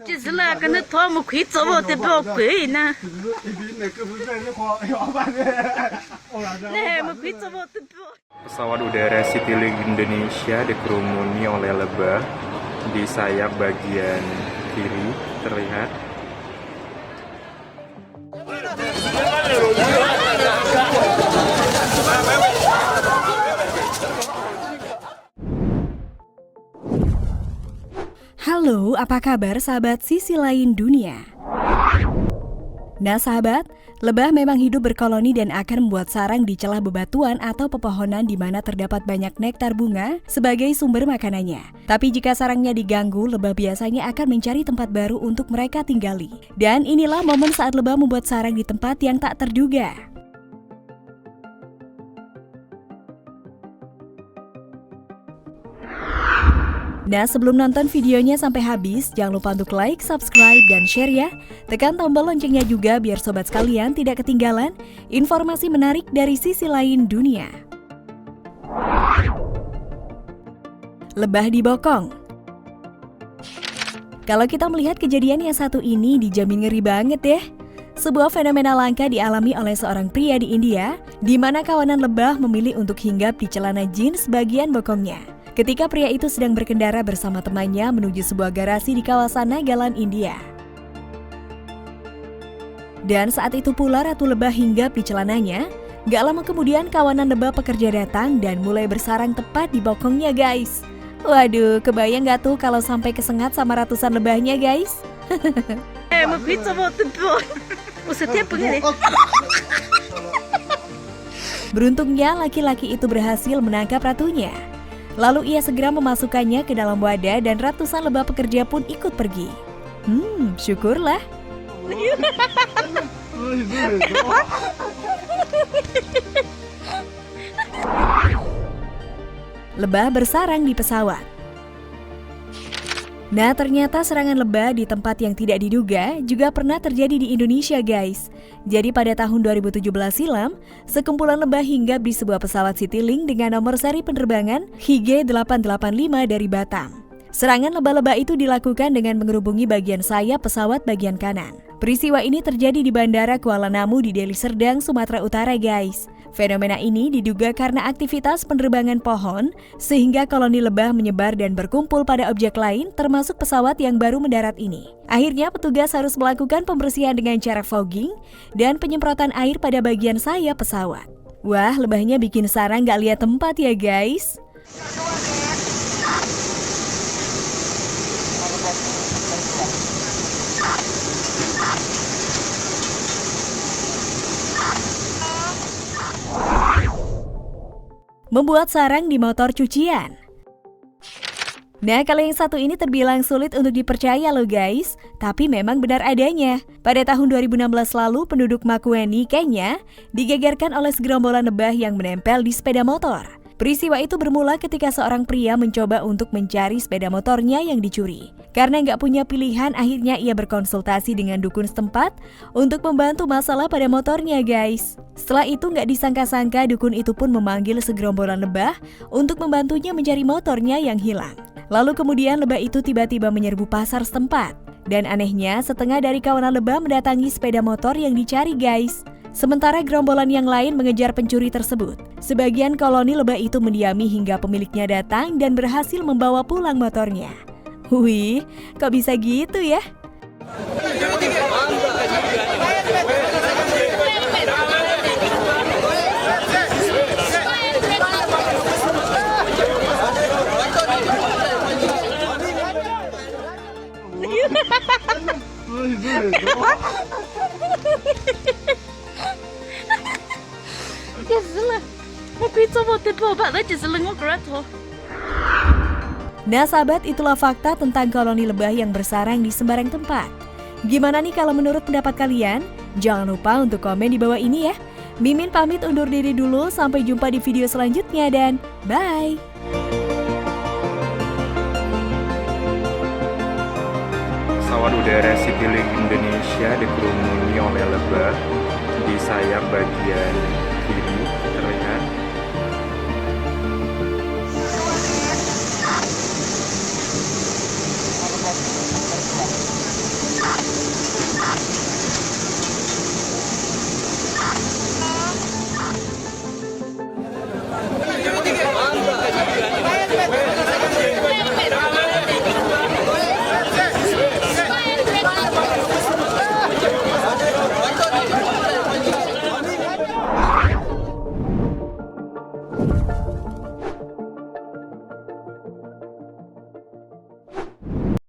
就是那个那汤姆可以做我的宝贵呢，那么可以做我的宝。Pesawat udara Citylink Indonesia dikerumuni oleh lebah di sayap bagian kiri terlihat. Halo, apa kabar sahabat sisi lain dunia? Nah sahabat, lebah memang hidup berkoloni dan akan membuat sarang di celah bebatuan atau pepohonan di mana terdapat banyak nektar bunga sebagai sumber makanannya. Tapi jika sarangnya diganggu, lebah biasanya akan mencari tempat baru untuk mereka tinggali. Dan inilah momen saat lebah membuat sarang di tempat yang tak terduga. Nah, sebelum nonton videonya sampai habis, jangan lupa untuk like, subscribe, dan share ya. Tekan tombol loncengnya juga biar sobat sekalian tidak ketinggalan informasi menarik dari sisi lain dunia. Lebah dibokong. Kalau kita melihat kejadian yang satu ini dijamin ngeri banget ya. Sebuah fenomena langka dialami oleh seorang pria di India, di mana kawanan lebah memilih untuk hinggap di celana jeans bagian bokongnya. Ketika pria itu sedang berkendara bersama temannya menuju sebuah garasi di kawasan Nagaland, India. Dan saat itu pula ratu lebah hinggap di celananya. Gak lama kemudian kawanan lebah pekerja datang dan mulai bersarang tepat di bokongnya guys. Waduh, kebayang gak tuh kalau sampai kesengat sama ratusan lebahnya guys? Beruntungnya laki-laki itu berhasil menangkap ratunya. Lalu ia segera memasukkannya ke dalam wadah dan ratusan lebah pekerja pun ikut pergi. Syukurlah. Lebah bersarang di pesawat. Nah, ternyata serangan lebah di tempat yang tidak diduga juga pernah terjadi di Indonesia guys. Jadi pada tahun 2017 silam, sekumpulan lebah hinggap di sebuah pesawat Citylink dengan nomor seri penerbangan HG885 dari Batam. Serangan lebah-lebah itu dilakukan dengan mengerubungi bagian sayap pesawat bagian kanan. Peristiwa ini terjadi di Bandara Kuala Namu di Deli Serdang, Sumatera Utara guys. Fenomena ini diduga karena aktivitas penerbangan pohon, sehingga koloni lebah menyebar dan berkumpul pada objek lain termasuk pesawat yang baru mendarat ini. Akhirnya petugas harus melakukan pembersihan dengan cara fogging dan penyemprotan air pada bagian sayap pesawat. Wah, lebahnya bikin sarang gak lihat tempat ya guys. Membuat sarang di motor cucian. Nah, kalau yang satu ini terbilang sulit untuk dipercaya loh guys, tapi memang benar adanya. Pada tahun 2016 lalu, penduduk Makueni, Kenya, digegerkan oleh segerombolan lebah yang menempel di sepeda motor. Peristiwa itu bermula ketika seorang pria mencoba untuk mencari sepeda motornya yang dicuri. Karena nggak punya pilihan, akhirnya ia berkonsultasi dengan dukun setempat untuk membantu masalah pada motornya guys. Setelah itu nggak disangka-sangka, dukun itu pun memanggil segerombolan lebah untuk membantunya mencari motornya yang hilang. Lalu kemudian lebah itu tiba-tiba menyerbu pasar setempat. Dan anehnya, setengah dari kawanan lebah mendatangi sepeda motor yang dicari guys. Sementara gerombolan yang lain mengejar pencuri tersebut. Sebagian koloni lebah itu mendiami hingga pemiliknya datang dan berhasil membawa pulang motornya. Wih, kok bisa gitu ya? Nah sahabat, itulah fakta tentang koloni lebah yang bersarang di sembarang tempat. Gimana nih kalau menurut pendapat kalian? Jangan lupa untuk komen di bawah ini ya. Mimin pamit undur diri dulu, sampai jumpa di video selanjutnya dan bye! Pesawat udara Citylink Indonesia dikerumuni oleh lebah di sayap bagian kiri terlihat.